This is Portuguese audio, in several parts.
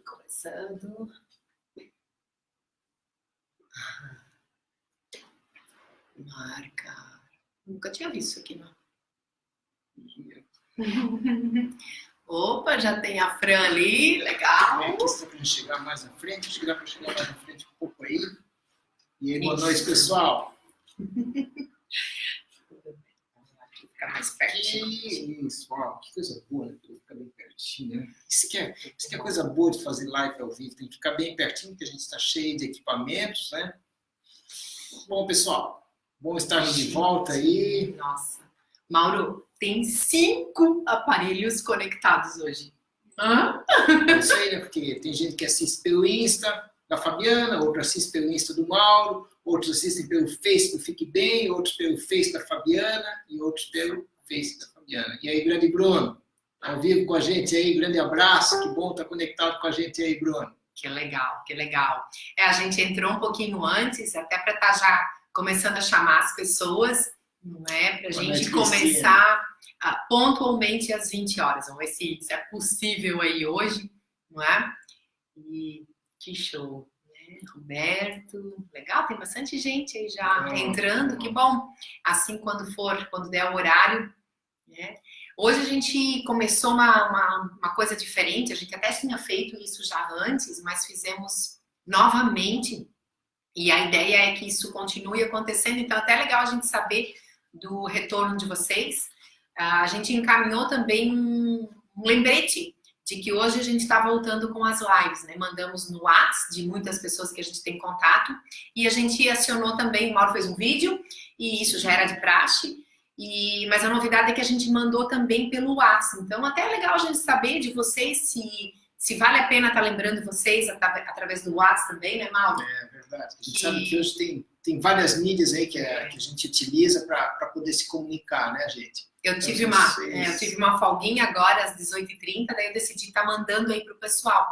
Começando. Marca. Nunca tinha visto isso aqui, não. Opa, já tem a Fran ali, legal. Aqui está para chegar mais à frente, acho que dá para chegar mais à frente um pouco aí. E aí, boa noite, pessoal. Ficar mais pertinho. Isso, ó, que coisa boa, né? Ficar bem pertinho, né? Isso que é coisa boa de fazer live ao vivo, tem que ficar bem pertinho, porque a gente está cheio de equipamentos, né? Bom, pessoal, bom estar de volta aí. Nossa, Mauro, tem 5 aparelhos conectados hoje. Hã? É isso aí, né? Porque tem gente que assiste pelo Insta da Fabiana, outro assiste pelo Insta do Mauro, outros assistem pelo Face do Fique Bem, outros pelo Face da Fabiana e outros pelo Face da Fabiana. E aí, grande Bruno, ao vivo com a gente aí, grande abraço, que bom estar conectado com a gente aí, Bruno. Que legal, que legal. A gente entrou um pouquinho antes, até para estar já começando a chamar as pessoas, não é? Para a gente começar pontualmente às 20 horas. Vamos ver se é possível aí hoje, não é? E que show, né? Roberto, legal, tem bastante gente aí já entrando, que bom. Assim, quando der o horário, né? Hoje a gente começou uma coisa diferente, a gente até tinha feito isso já antes, mas fizemos novamente, e a ideia é que isso continue acontecendo, então até é legal a gente saber do retorno de vocês. A gente encaminhou também um lembrete de que hoje a gente está voltando com as lives, né? Mandamos no WhatsApp de muitas pessoas que a gente tem contato, e a gente acionou também, o Mauro fez um vídeo, e isso já era de praxe, mas a novidade é que a gente mandou também pelo WhatsApp. Então, até é legal a gente saber de vocês se vale a pena estar lembrando vocês através do WhatsApp também, né, Mauro? É verdade. A gente sabe que hoje tem várias mídias aí que a gente utiliza para poder se comunicar, né, gente? Eu tive uma folguinha agora às 18h30, daí eu decidi estar mandando aí pro pessoal.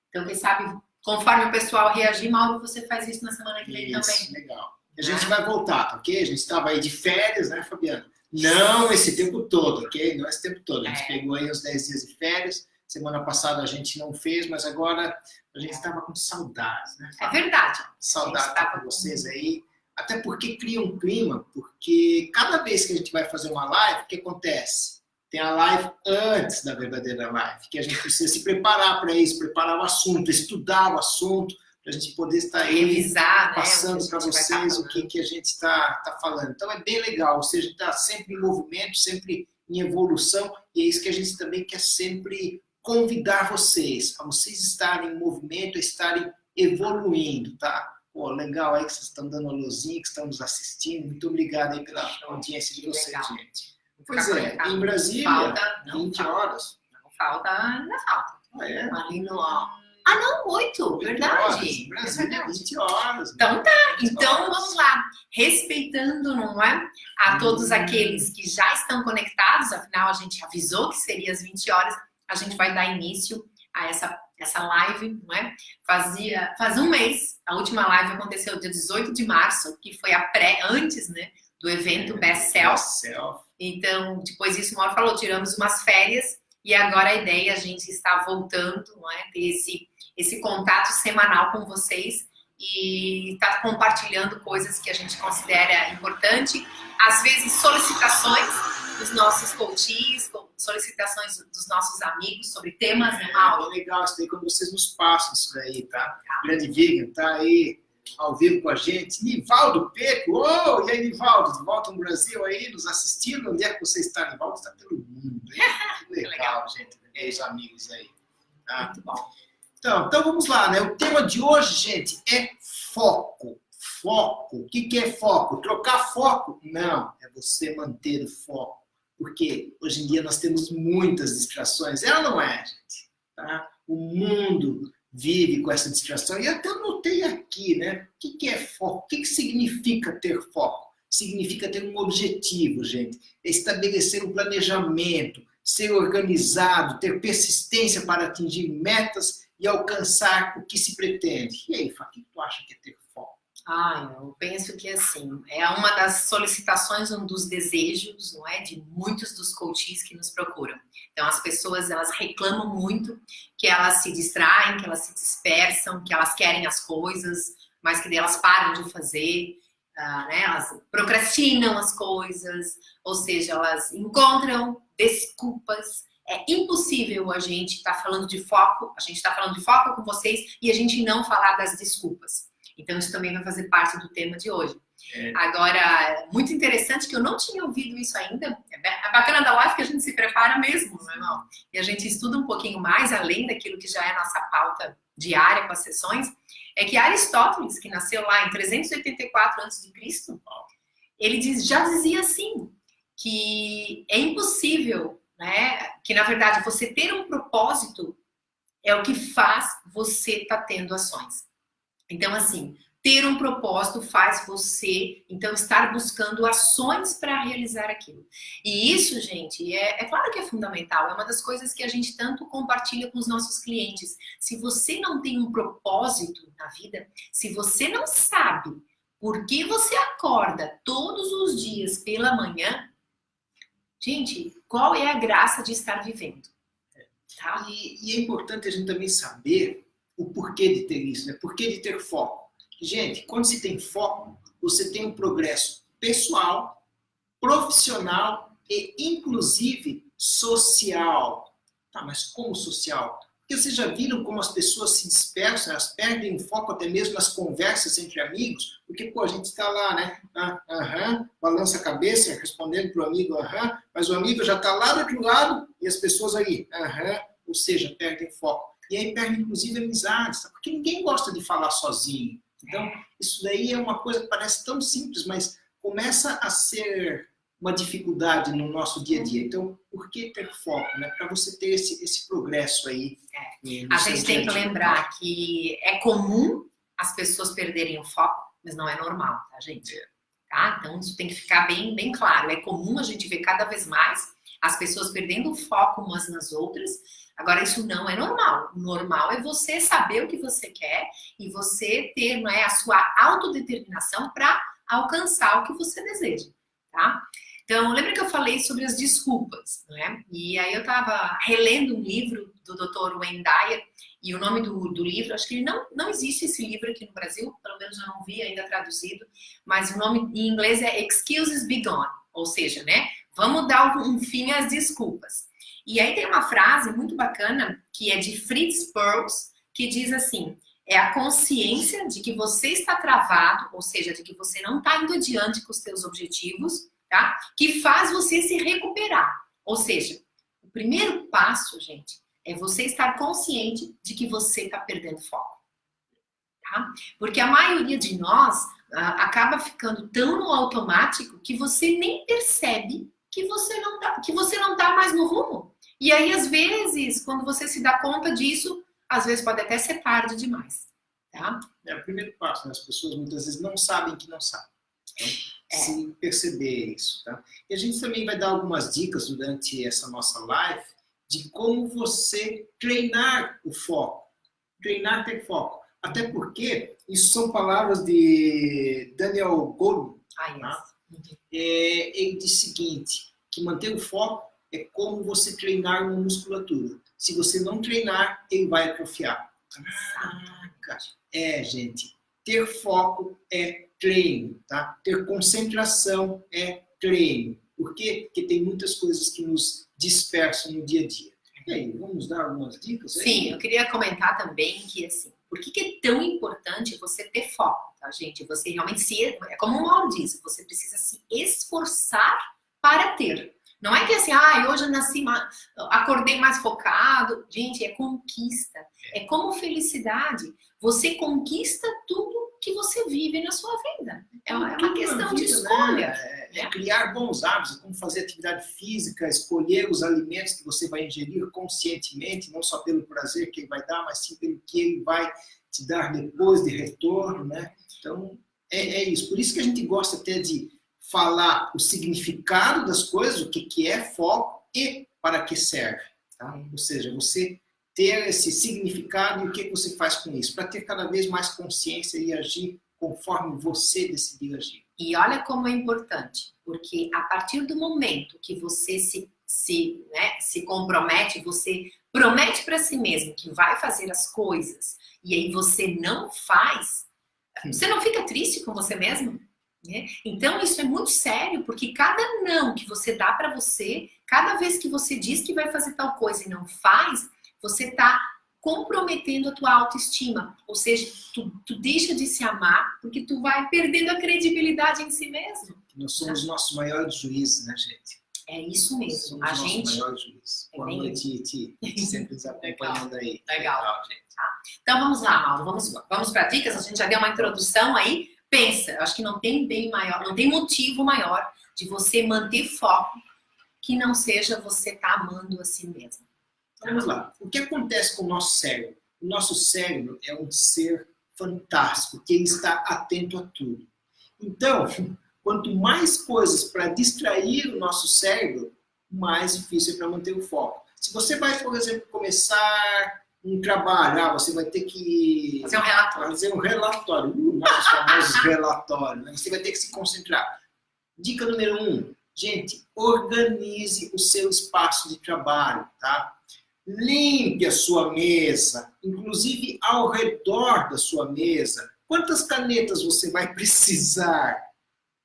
Então, quem sabe, conforme o pessoal reagir, Mauro, você faz isso na semana que vem também. Isso, legal. A gente vai voltar, tá ok? A gente estava aí de férias, né, Fabiana? Não esse tempo todo, ok? Não esse tempo todo. A gente pegou aí uns 10 dias de férias. Semana passada a gente não fez, mas agora a gente estava com saudades, né? É verdade. Saudade com vocês aí. Até porque cria um clima, porque cada vez que a gente vai fazer uma live, o que acontece? Tem a live antes da verdadeira live, que a gente precisa se preparar para isso, preparar o assunto, estudar o assunto, para a gente poder estar aí revisar, passando, né, para vocês o que a gente está falando. Então é bem legal, ou seja, está sempre em movimento, sempre em evolução, e é isso que a gente também quer sempre convidar vocês, a vocês estarem em movimento, a estarem evoluindo, tá? Pô, legal aí que vocês estão dando a luzinha, que estão nos assistindo. Muito obrigado aí pela audiência de vocês, gente. Pois é, em Brasília, 20 horas. Não falta, ainda falta. É? Ali no... não, 8, verdade. Em Brasília, 20 horas. Então tá, então vamos lá. Respeitando, não é? A todos aqueles que já estão conectados, afinal a gente avisou que seria às 20 horas, a gente vai dar início a essa live, não é? Faz um mês, a última live aconteceu dia 18 de março, que foi antes, né, do evento Best Self. Então, depois disso, o Mauro falou, tiramos umas férias, e agora a ideia é a gente estar voltando, não é? Ter esse contato semanal com vocês e estar compartilhando coisas que a gente considera importante, às vezes solicitações dos nossos coaches, solicitações dos nossos amigos sobre temas, né, Mauro? É legal isso daí, quando vocês nos passam isso daí, tá? O grande Vivian tá aí ao vivo com a gente. Nivaldo Peco, e aí, Nivaldo, de volta no Brasil aí, nos assistindo. Onde é que você está, Nivaldo? Está pelo mundo. Que legal, gente, meus amigos aí. Tá? Muito bom. Então vamos lá, né? O tema de hoje, gente, é foco. Foco. O que é foco? Trocar foco? Não, é você manter o foco. Porque hoje em dia nós temos muitas distrações. É ou não é, gente? Tá? O mundo vive com essa distração. E até anotei aqui, né? O que é foco? O que significa ter foco? Significa ter um objetivo, gente. É estabelecer um planejamento, ser organizado, ter persistência para atingir metas e alcançar o que se pretende. E aí, Fá, o que tu acha que é ter foco? Eu penso que assim, é uma das solicitações, um dos desejos, não é, de muitos dos coaches que nos procuram. Então, as pessoas, elas reclamam muito que elas se distraem, que elas se dispersam, que elas querem as coisas, mas que daí elas param de fazer, né? Elas procrastinam as coisas, ou seja, elas encontram desculpas. É impossível a gente estar falando de foco, a gente está falando de foco com vocês e a gente não falar das desculpas. Então, isso também vai fazer parte do tema de hoje. Agora, muito interessante que eu não tinha ouvido isso ainda. É bacana da live que a gente se prepara mesmo, não é, irmão? E a gente estuda um pouquinho mais, além daquilo que já é a nossa pauta diária com as sessões, é que Aristóteles, que nasceu lá em 384 a.C., ele já dizia assim, que é impossível, né? Que, na verdade, você ter um propósito é o que faz você estar tendo ações. Então, assim, ter um propósito faz você, então, estar buscando ações para realizar aquilo. E isso, gente, é claro que é fundamental. É uma das coisas que a gente tanto compartilha com os nossos clientes. Se você não tem um propósito na vida, se você não sabe por que você acorda todos os dias pela manhã, gente, qual é a graça de estar vivendo? Tá? E é importante a gente também saber o porquê de ter isso, né? Porquê de ter foco. Gente, quando se tem foco, você tem um progresso pessoal, profissional e, inclusive, social. Tá, mas como social? Porque vocês já viram como as pessoas se dispersam, elas perdem foco até mesmo nas conversas entre amigos, porque, pô, a gente está lá, né? Balança a cabeça, respondendo para o amigo, mas o amigo já está lá do outro lado e as pessoas aí, ou seja, perdem foco. E aí perdem, inclusive, amizades, tá? Porque ninguém gosta de falar sozinho. Então, isso daí é uma coisa que parece tão simples, mas começa a ser uma dificuldade no nosso dia a dia. Então, por que ter foco? Né? Para você ter esse progresso aí. A gente tem que lembrar que é comum as pessoas perderem o foco, mas não é normal, tá, gente? Tá? Então, isso tem que ficar bem, bem claro. É comum a gente ver cada vez mais as pessoas perdendo o foco umas nas outras. Agora, isso não é normal. O normal é você saber o que você quer e você ter, não é, a sua autodeterminação para alcançar o que você deseja, tá? Então, lembra que eu falei sobre as desculpas, não é? E aí eu estava relendo um livro do Dr. Wayne Dyer e o nome do livro, acho que ele não existe esse livro aqui no Brasil, pelo menos eu não vi ainda traduzido, mas o nome em inglês é Excuses Be Gone, ou seja, né? Vamos dar um fim às desculpas. E aí tem uma frase muito bacana, que é de Fritz Perls, que diz assim, é a consciência de que você está travado, ou seja, de que você não está indo adiante com os seus objetivos, tá? Que faz você se recuperar. Ou seja, o primeiro passo, gente, é você estar consciente de que você está perdendo foco. Tá? Porque a maioria de nós acaba ficando tão no automático que você nem percebe que você não tá mais no rumo. E aí, às vezes, quando você se dá conta disso, às vezes pode até ser tarde demais. Tá? É o primeiro passo, né? As pessoas muitas vezes não sabem que não sabem. Então, se perceber isso. Tá? E a gente também vai dar algumas dicas durante essa nossa live de como você treinar o foco. Treinar ter foco. Até porque isso são palavras de Daniel Goleman. Tá? Ele diz o seguinte, que manter o foco é como você treinar uma musculatura. Se você não treinar, ele vai atrofiar. Gente, ter foco é treino, tá? Ter concentração é treino. Por quê? Porque tem muitas coisas que nos dispersam no dia a dia. E aí, vamos dar algumas dicas? Sim, eu queria comentar também que, assim, por que é tão importante você ter foco, tá, gente? Você realmente é como o Mauro disse, você precisa se esforçar para ter. Não é que assim, hoje eu nasci, acordei mais focado. Gente, é conquista. É como felicidade. Você conquista tudo que você vive na sua vida. É uma questão de escolha. Né? É criar bons hábitos, como fazer atividade física, escolher os alimentos que você vai ingerir conscientemente, não só pelo prazer que ele vai dar, mas sim pelo que ele vai te dar depois de retorno, né? Então, é isso. Por isso que a gente gosta até de falar o significado das coisas, o que é foco e para que serve. Tá? Ou seja, você ter esse significado e o que você faz com isso, para ter cada vez mais consciência e agir conforme você decidir agir. E olha como é importante, porque a partir do momento que você se se compromete, você promete para si mesmo que vai fazer as coisas e aí você não faz, você não fica triste com você mesmo? Né? Então isso é muito sério, porque cada não que você dá para você, cada vez que você diz que vai fazer tal coisa e não faz, você está comprometendo a tua autoestima. Ou seja, tu deixa de se amar porque tu vai perdendo a credibilidade em si mesmo. Nós somos nossos maiores juízes, né, gente? É isso mesmo. Somos A gente... nossos maiores juízes. Boa noite, Titi. Sempre nos acompanhando aí. Legal, gente. Tá? Então vamos lá, Mauro. Vamos para dicas. A gente já deu uma introdução aí. Pensa, acho que não tem bem maior, não tem motivo maior de você manter foco que não seja você estar amando a si mesmo. Vamos lá. O que acontece com o nosso cérebro? O nosso cérebro é um ser fantástico, que ele está atento a tudo. Então, quanto mais coisas para distrair o nosso cérebro, mais difícil é para manter o foco. Se você vai, por exemplo, começar um trabalho, você vai ter que fazer um relatório. Nossos famosos relatórios. Né? Você vai ter que se concentrar. Dica número 1. Gente, organize o seu espaço de trabalho, tá? Limpe a sua mesa, inclusive ao redor da sua mesa. Quantas canetas você vai precisar?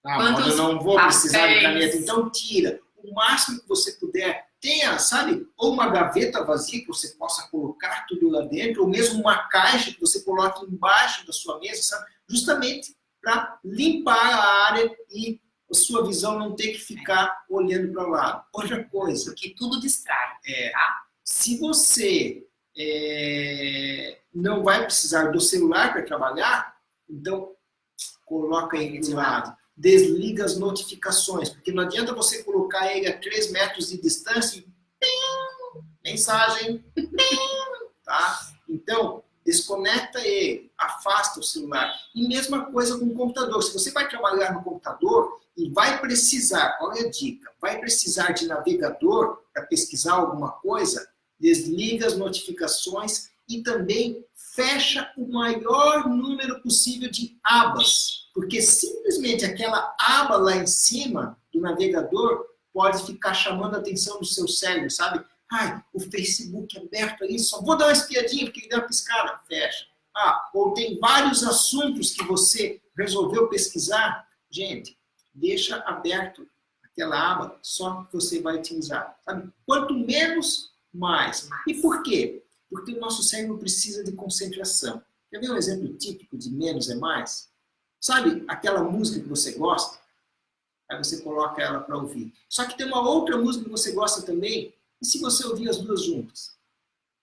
Mas eu não vou precisar de caneta, então tira. O máximo que você puder. Tenha, sabe, ou uma gaveta vazia que você possa colocar tudo lá dentro, ou mesmo uma caixa que você coloque embaixo da sua mesa, sabe? Justamente para limpar a área e a sua visão não ter que ficar olhando para lá. Outra coisa. Porque tudo distrai. Tá? Se você não vai precisar do celular para trabalhar, então coloca ele do lado. Desliga as notificações, porque não adianta você colocar ele a 3 metros de distância e pim, mensagem, pim, tá? Então, desconecta ele, afasta o celular. E mesma coisa com o computador. Se você vai trabalhar no computador e vai precisar, olha a dica, vai precisar de navegador para pesquisar alguma coisa, desliga as notificações e também fecha o maior número possível de abas. Porque simplesmente aquela aba lá em cima do navegador pode ficar chamando a atenção do seu cérebro, sabe? Ai, o Facebook aberto ali, só vou dar uma espiadinha porque ele deu uma piscada. Fecha. Ou tem vários assuntos que você resolveu pesquisar. Gente, deixa aberto aquela aba só que você vai utilizar. Sabe? Quanto menos, mais. E por quê? Porque o nosso cérebro precisa de concentração. Quer ver um exemplo típico de menos é mais? Sabe aquela música que você gosta? Aí você coloca ela para ouvir. Só que tem uma outra música que você gosta também. E se você ouvir as duas juntas?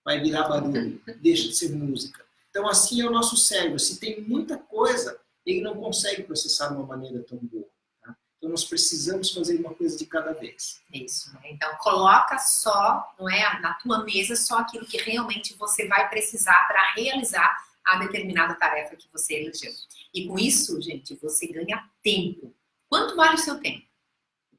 Vai virar barulho. Deixa de ser música. Então assim é o nosso cérebro. Se tem muita coisa, ele não consegue processar de uma maneira tão boa. Tá? Então nós precisamos fazer uma coisa de cada vez. Isso. Né? Então coloca só, não é, na tua mesa só aquilo que realmente você vai precisar para realizar a determinada tarefa que você elegeu. E com isso, gente, você ganha tempo. Quanto vale o seu tempo?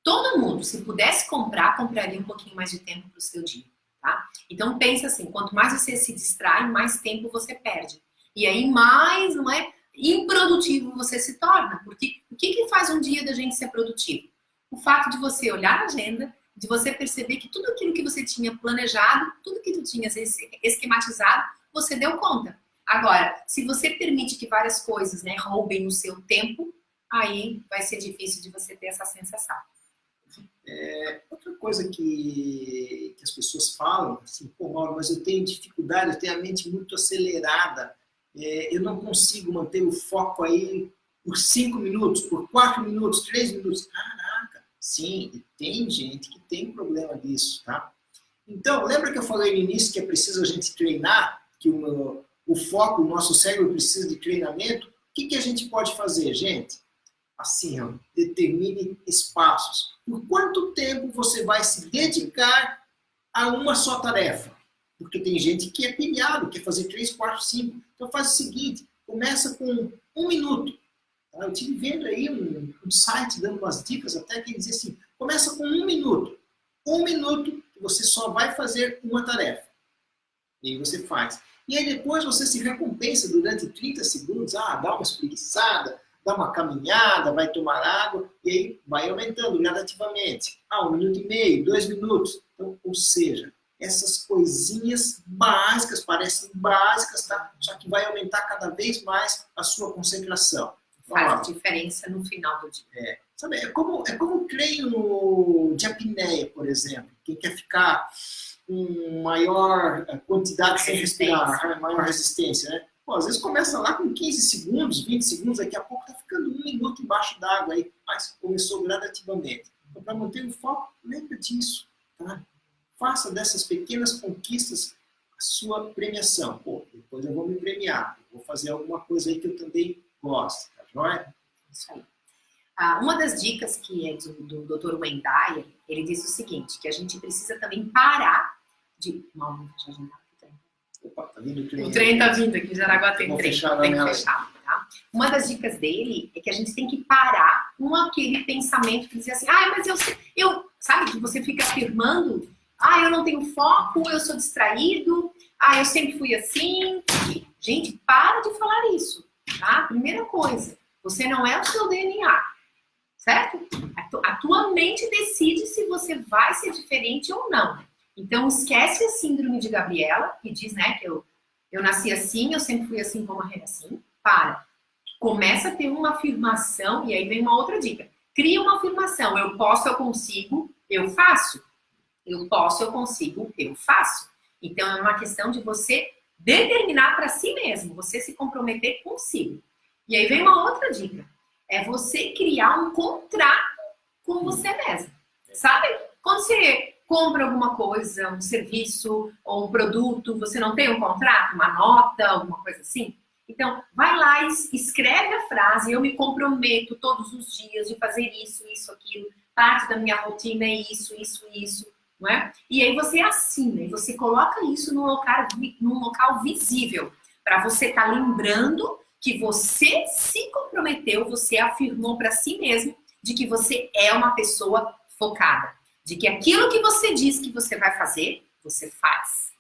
Todo mundo, se pudesse comprar, compraria um pouquinho mais de tempo para o seu dia. Tá? Então pensa assim, quanto mais você se distrai, mais tempo você perde. E aí mais, não é, improdutivo você se torna. Porque o que faz um dia da gente ser produtivo? O fato de você olhar a agenda, de você perceber que tudo aquilo que você tinha planejado, tudo que tu tinha esquematizado, você deu conta. Agora, se você permite que várias coisas, né, roubem o seu tempo, aí vai ser difícil de você ter essa sensação. Outra coisa que as pessoas falam, assim, pô, Mauro, mas eu tenho dificuldade, eu tenho a mente muito acelerada, eu não consigo manter o foco aí por 5 minutos, por 4 minutos, 3 minutos. Caraca, sim, tem gente que tem problema disso, tá? Então, lembra que eu falei no início que é preciso a gente treinar, que o foco, o nosso cérebro precisa de treinamento? O que a gente pode fazer, gente? Assim, determine espaços. Por quanto tempo você vai se dedicar a uma só tarefa? Porque tem gente que é pilhado, quer fazer 3, 4, 5. Então faz o seguinte, começa com 1 minuto. Eu estive vendo aí um site dando umas dicas até que dizia assim, começa com 1 minuto. 1 minuto que você só vai fazer uma tarefa. E aí você faz. E aí depois você se recompensa durante 30 segundos, dá uma espreguiçada, dar uma caminhada, vai tomar água, e aí vai aumentando gradativamente. 1 minuto e meio, 2 minutos. Então, ou seja, essas coisinhas básicas, parecem básicas, tá? Só que vai aumentar cada vez mais a sua concentração. Faz diferença no final do dia. Sabe, é como o treino de apneia, por exemplo. Quem quer ficar com maior quantidade sem respirar, maior resistência, né? Pô, às vezes começa lá com 15 segundos, 20 segundos, daqui a pouco está ficando 1 minuto embaixo d'água aí, mas começou gradativamente. Então, para manter o foco, lembra disso, tá? Faça dessas pequenas conquistas a sua premiação. Pô, depois eu vou me premiar, vou fazer alguma coisa aí que eu também gosto, tá joia? Isso aí. Uma das dicas que é do Dr. Wayne Dyer, ele diz o seguinte, que a gente precisa também parar de... Opa, tá vindo o trem. O trem tá vindo aqui, Jaraguá tem trem, tem que fechar. Tá? Uma das dicas dele é que a gente tem que parar com aquele pensamento que diz assim, mas eu sabe que você fica afirmando, eu não tenho foco, eu sou distraído, eu sempre fui assim. Gente, para de falar isso, tá? Primeira coisa, você não é o seu DNA, certo? A tua mente decide se você vai ser diferente ou não. Então, esquece a síndrome de Gabriela, que diz, né, que eu nasci assim, eu sempre fui assim, vou morrer assim. Para. Começa a ter uma afirmação, e aí vem uma outra dica. Cria uma afirmação. Eu posso, eu consigo, eu faço. Eu posso, eu consigo, eu faço. Então, é uma questão de você determinar para si mesmo, você se comprometer consigo. E aí vem uma outra dica. É você criar um contrato com você mesmo. Sabe? Quando você compra alguma coisa, um serviço ou um produto, você não tem um contrato, uma nota, alguma coisa assim? Então, vai lá e escreve a frase, eu me comprometo todos os dias de fazer isso, isso, aquilo, parte da minha rotina é isso, isso, isso, não é? E aí você assina, e você coloca isso num local visível, para você estar lembrando que você se comprometeu, você afirmou para si mesmo de que você é uma pessoa focada. De que aquilo que você diz que você vai fazer, você faz.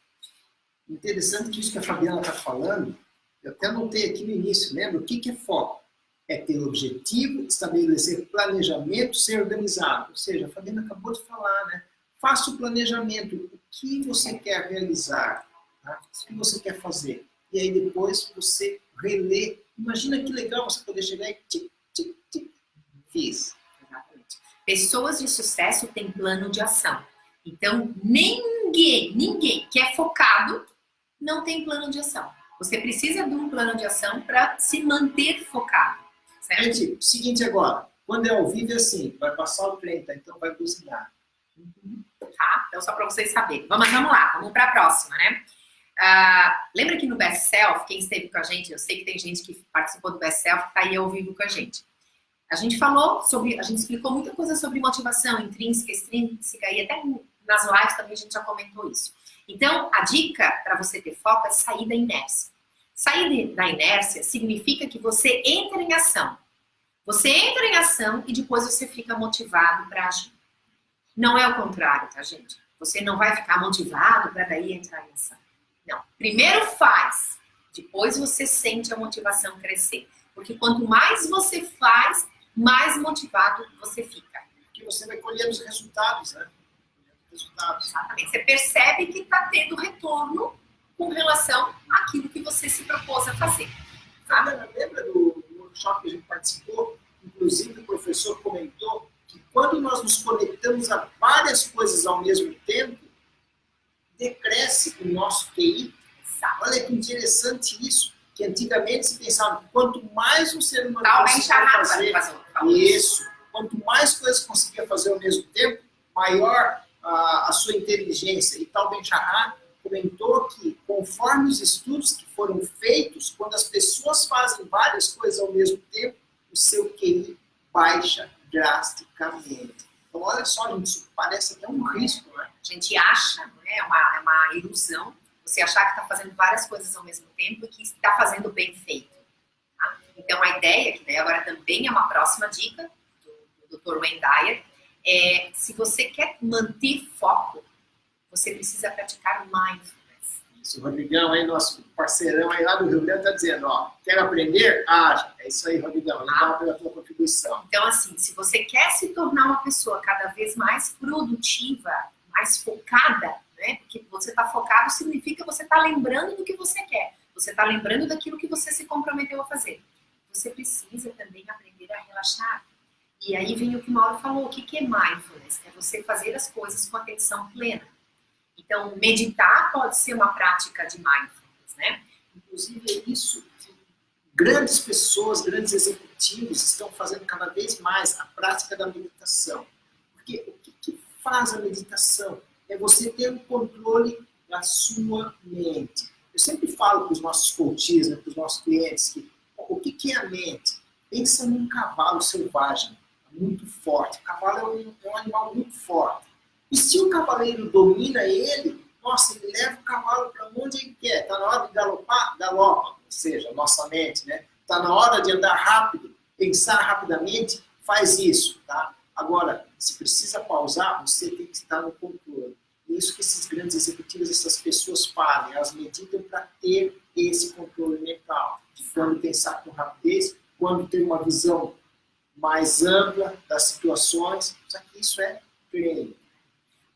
Interessante que isso que a Fabiana está falando, eu até anotei aqui no início, lembra? O que é foco? É ter objetivo, estabelecer planejamento, ser organizado. Ou seja, a Fabiana acabou de falar, né? Faça o planejamento, o que você quer realizar, tá? O que você quer fazer. E aí depois você relê. Imagina que legal você poder chegar e fiz. Pessoas de sucesso têm plano de ação. Então, ninguém que é focado não tem plano de ação. Você precisa de um plano de ação para se manter focado. Certo? Gente, seguinte agora. Quando é ao vivo é assim, vai passar o trem, tá? Então vai buzinar. Tá? Então, só para vocês saberem. Vamos lá, vamos para a próxima, né? Lembra que no Best Self, quem esteve com a gente, eu sei que tem gente que participou do Best Self que está aí ao vivo com a gente. A gente explicou muita coisa sobre motivação intrínseca, extrínseca, e até nas lives também a gente já comentou isso. Então, a dica para você ter foco é sair da inércia. Sair da inércia significa que você entra em ação. Você entra em ação e depois você fica motivado para agir. Não é o contrário, tá, gente? Você não vai ficar motivado para daí entrar em ação. Não. Primeiro faz, depois você sente a motivação crescer. Porque quanto mais você faz, mais motivado você fica. Porque você vai colher os resultados, né? Exatamente. Você percebe que está tendo retorno com relação àquilo que você se propôs a fazer. Tá? Lembra do workshop que a gente participou? Inclusive o professor comentou que quando nós nos conectamos a várias coisas ao mesmo tempo, decresce o nosso QI. Exato. Olha que interessante isso. Que antigamente se pensava que quanto mais um ser humano conseguia fazer, quanto mais coisas conseguia fazer ao mesmo tempo, maior a sua inteligência. E Tal Ben-Shahar comentou que, conforme os estudos que foram feitos, quando as pessoas fazem várias coisas ao mesmo tempo, o seu QI baixa drasticamente. Então, olha só, gente, isso parece até um risco, né? A gente acha, né, é uma ilusão, você achar que está fazendo várias coisas ao mesmo tempo e que está fazendo bem feito. Tá? Então, a ideia, que daí agora também é uma próxima dica do Dr. Wayne Dyer, se você quer manter foco, você precisa praticar mindfulness. O Rodrigão aí, nosso parceirão aí lá do Rio Grande, está dizendo, ó, quer aprender? Haja. É isso aí, Rodrigão. Legal pela tua contribuição. Então, assim, se você quer se tornar uma pessoa cada vez mais produtiva, mais focada, né? Porque você está focado significa que você está lembrando do que você quer. Você está lembrando daquilo que você se comprometeu a fazer. Você precisa também aprender a relaxar. E aí vem o que o Mauro falou. O que é mindfulness? É você fazer as coisas com atenção plena. Então, meditar pode ser uma prática de mindfulness, né? Inclusive, é isso que grandes pessoas, grandes executivos estão fazendo cada vez mais, a prática da meditação. Porque o que faz a meditação? É você ter o controle da sua mente. Eu sempre falo para os nossos coaches, né, para os nossos clientes, que o que é a mente? Pensa num cavalo selvagem, muito forte. O cavalo é um animal muito forte. E se o cavaleiro domina ele, nossa, ele leva o cavalo para onde ele quer. Está na hora de galopar, galopa. Ou seja, nossa mente, né? Está na hora de andar rápido, pensar rapidamente, faz isso, tá? Agora, se precisa pausar, você tem que estar no controle. E isso que esses grandes executivos, essas pessoas fazem. Elas meditam para ter esse controle mental. De quando pensar com rapidez, quando ter uma visão mais ampla das situações. Só que isso é treino.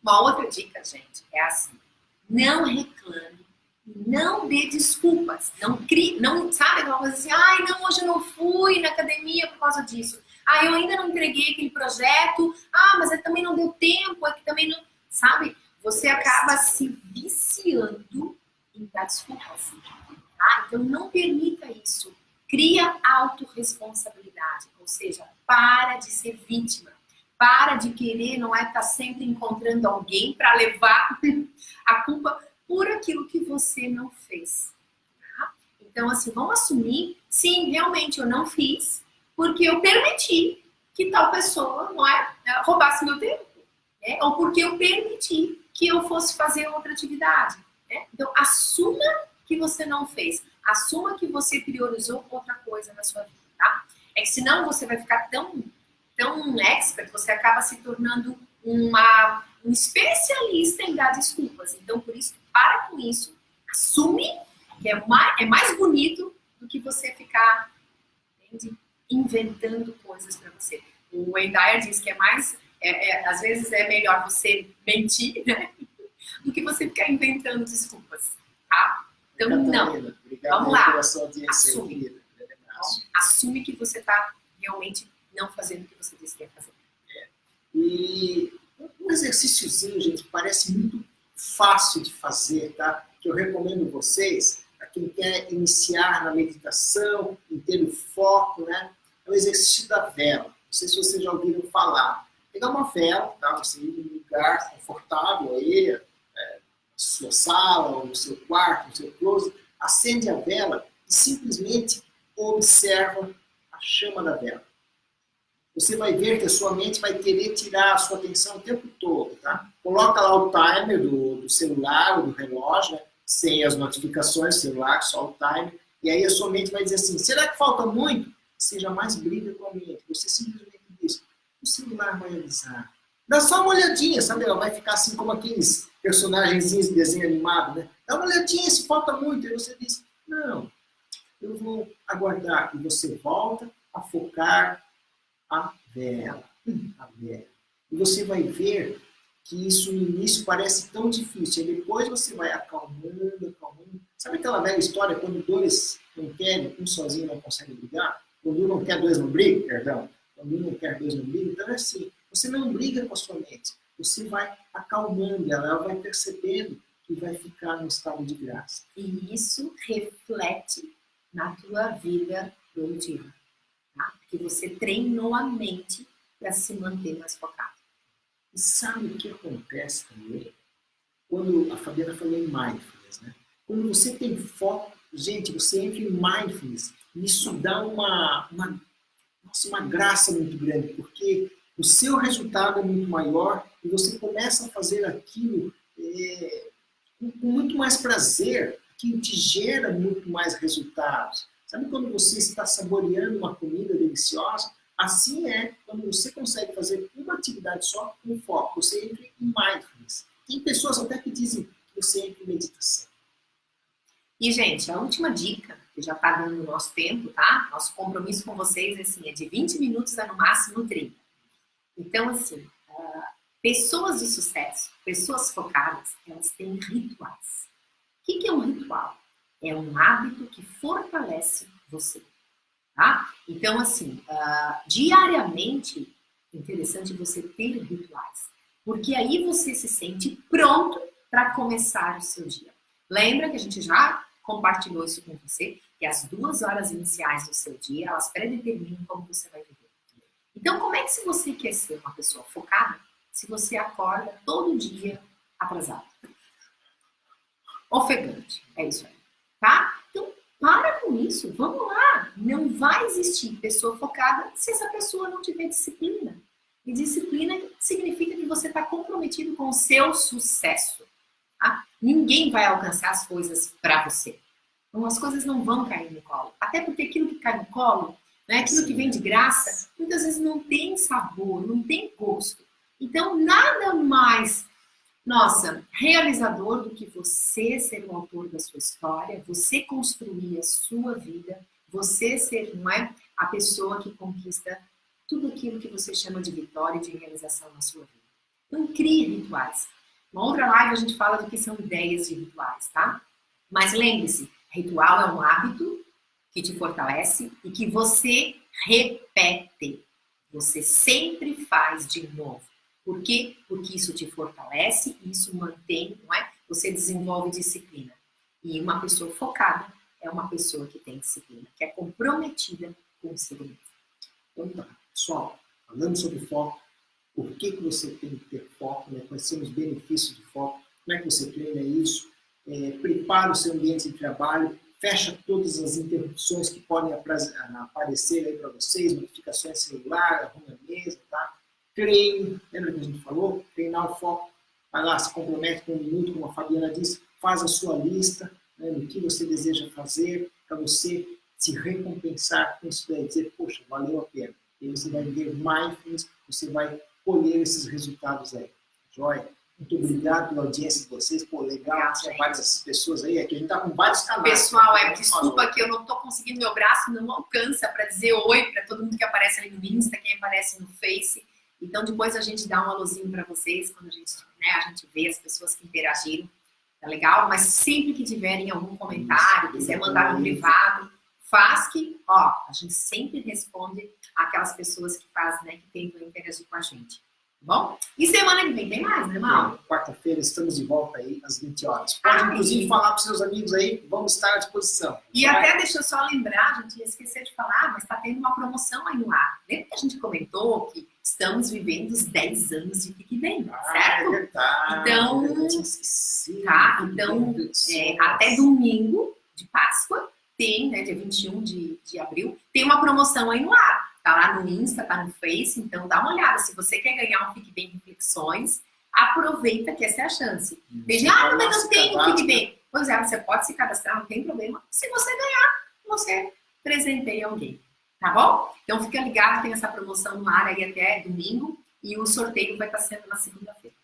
Uma outra dica, gente, é assim, não reclame, não dê desculpas, não crie, não, sabe aquela coisa assim, ai, não, hoje eu não fui na academia por causa disso, ah, eu ainda não entreguei aquele projeto, ah, mas também não deu tempo, é que também não, sabe? Você acaba se viciando em dar desculpas, tá? Então não permita isso, cria autorresponsabilidade, ou seja, para de ser vítima. Para de querer, não é estar sempre encontrando alguém para levar a culpa por aquilo que você não fez. Tá? Então, assim, vamos assumir, sim, realmente eu não fiz, porque eu permiti que tal pessoa, não é, roubasse meu tempo. Né? Ou porque eu permiti que eu fosse fazer outra atividade. Né? Então, assuma que você não fez. Assuma que você priorizou outra coisa na sua vida. Tá? É que senão você vai ficar tão expert, você acaba se tornando um especialista em dar desculpas. Então, por isso, para com isso. Assume que é mais bonito do que você ficar, entende? Inventando coisas para você. O Wayne Dyer diz que às vezes é melhor você mentir, né? Do que você ficar inventando desculpas. Tá? Então, não. Obrigado. Vamos lá. Assume. Assume que você está realmente não fazendo o que você disse que ia fazer. E um exercíciozinho, gente, parece muito fácil de fazer, tá? Que eu recomendo vocês, para quem quer iniciar na meditação, em ter o foco, né? É o exercício da vela. Não sei se vocês já ouviram falar. Pegar uma vela, tá? Você ir num lugar confortável aí, sua sala, ou no seu quarto, no seu closet, acende a vela e simplesmente observa a chama da vela. Você vai ver que a sua mente vai querer tirar a sua atenção o tempo todo, tá? Coloca lá o timer do celular ou do relógio, né? Sem as notificações do celular, só o timer. E aí a sua mente vai dizer assim, será que falta muito? Você jamais briga com a mente. Você simplesmente diz, o celular vai avisar. Dá só uma olhadinha, sabe? Ela vai ficar assim como aqueles personagenzinhos de desenho animado, né? Dá uma olhadinha se falta muito. Aí você diz, não, eu vou aguardar. E você volta a focar a vela. E você vai ver que isso no início parece tão difícil. E depois você vai acalmando. Sabe aquela velha história, quando dois não querem, um sozinho não consegue brigar? Quando um não quer, dois não brigam, perdão. Quando um não quer, dois não brigam. Então é assim, você não briga com a sua mente. Você vai acalmando ela vai percebendo que vai ficar no estado de graça. E isso reflete na tua vida produtiva. Tá? Porque você treinou a mente para se manter mais focado. E sabe o que acontece também? Quando a Fabiana falou em mindfulness, né? Quando você tem foco, gente, você entra em mindfulness, isso dá uma graça muito grande, porque o seu resultado é muito maior e você começa a fazer aquilo com muito mais prazer, que te gera muito mais resultados. Sabe quando você está saboreando uma comida deliciosa? Assim é quando você consegue fazer uma atividade só com foco. Você entra em mindfulness. Tem pessoas até que dizem que você entra em meditação. E, gente, a última dica, que já está dando o nosso tempo, tá? Nosso compromisso com vocês assim, é de 20 minutos a no máximo 30. Então, assim, pessoas de sucesso, pessoas focadas, elas têm rituais. O que é um ritual? É um hábito que fortalece você, tá? Então, assim, diariamente, é interessante você ter rituais, porque aí você se sente pronto para começar o seu dia. Lembra que a gente já compartilhou isso com você, que as 2 horas iniciais do seu dia, elas predeterminam como você vai viver. Então, como é que se você quer ser uma pessoa focada, se você acorda todo dia atrasado? Ofegante, é isso aí, tá? Então, para com isso, vamos lá. Não vai existir pessoa focada se essa pessoa não tiver disciplina. E disciplina significa que você está comprometido com o seu sucesso. Tá? Ninguém vai alcançar as coisas para você. Então, as coisas não vão cair no colo. Até porque aquilo que cai no colo, né, aquilo que vem de graça, muitas vezes não tem sabor, não tem gosto. Então, nada mais, realizador do que você ser o autor da sua história, você construir a sua vida, você ser, não é, a pessoa que conquista tudo aquilo que você chama de vitória e de realização na sua vida. Então, crie rituais. Uma outra live a gente fala do que são ideias de rituais, tá? Mas lembre-se, ritual é um hábito que te fortalece e que você repete. Você sempre faz de novo. Por quê? Porque isso te fortalece e isso mantém, não é? Você desenvolve disciplina. E uma pessoa focada é uma pessoa que tem disciplina, que é comprometida consigo mesma. Então, pessoal, falando sobre foco, por que você tem que ter foco, né? Quais são os benefícios de foco, como é que você treina isso, prepara o seu ambiente de trabalho, fecha todas as interrupções que podem aparecer aí para vocês, notificações celular, arruma a mesa, tá? Treine, lembra que a gente falou? Treinar o foco, vai lá, se compromete com 1 minuto, como a Fabiana disse, faz a sua lista, né, do que você deseja fazer, para você se recompensar com isso daí, dizer, poxa, valeu a pena. E você vai viver mindfulness, você vai colher esses resultados aí. Joia? Muito obrigado pela audiência de vocês. Pô, legal, tinha várias pessoas aí. Aqui a gente tá com vários canais. Pessoal, desculpa que eu não tô conseguindo, meu braço não alcança para dizer oi para todo mundo que aparece ali no Insta, quem aparece no Face. Então, depois a gente dá um alôzinho para vocês, quando a gente vê as pessoas que interagiram. Tá legal? Mas sempre que tiverem algum comentário, quiser mandar no privado, faz que, a gente sempre responde aquelas pessoas que fazem, né, que tentam interagir com a gente. Bom? E semana que vem tem mais, né, Mauro? Quarta-feira estamos de volta aí às 20 horas. Pode, inclusive, falar para os seus amigos aí, vamos estar à disposição. E até deixa eu só lembrar, a gente ia esquecer de falar, mas está tendo uma promoção aí no ar. Lembra que a gente comentou que estamos vivendo os 10 anos de Fique Bem, certo? É verdade. Então, até domingo de Páscoa, tem, né, dia 21 de abril, tem uma promoção aí no ar. Tá lá no Insta, tá no Face, então dá uma olhada. Se você quer ganhar um Fique Bem Reflexões, aproveita que essa é a chance. Veja, mas não tem um Fique Bem. Pois é, você pode se cadastrar, não tem problema. Se você ganhar, você presenteia alguém. Tá bom? Então fica ligado, tem essa promoção no ar aí até domingo e o sorteio vai estar sendo na segunda-feira.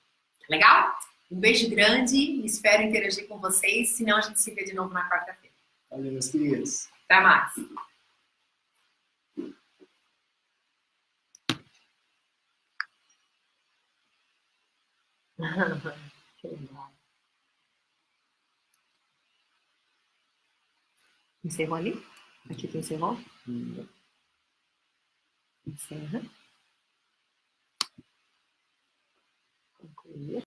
Legal? Um beijo grande, espero interagir com vocês, senão a gente se vê de novo na quarta-feira. Valeu, meus queridos. Até mais. Que legal. Encerrou ali? Aqui tu encerrou? Encerra. Concluir.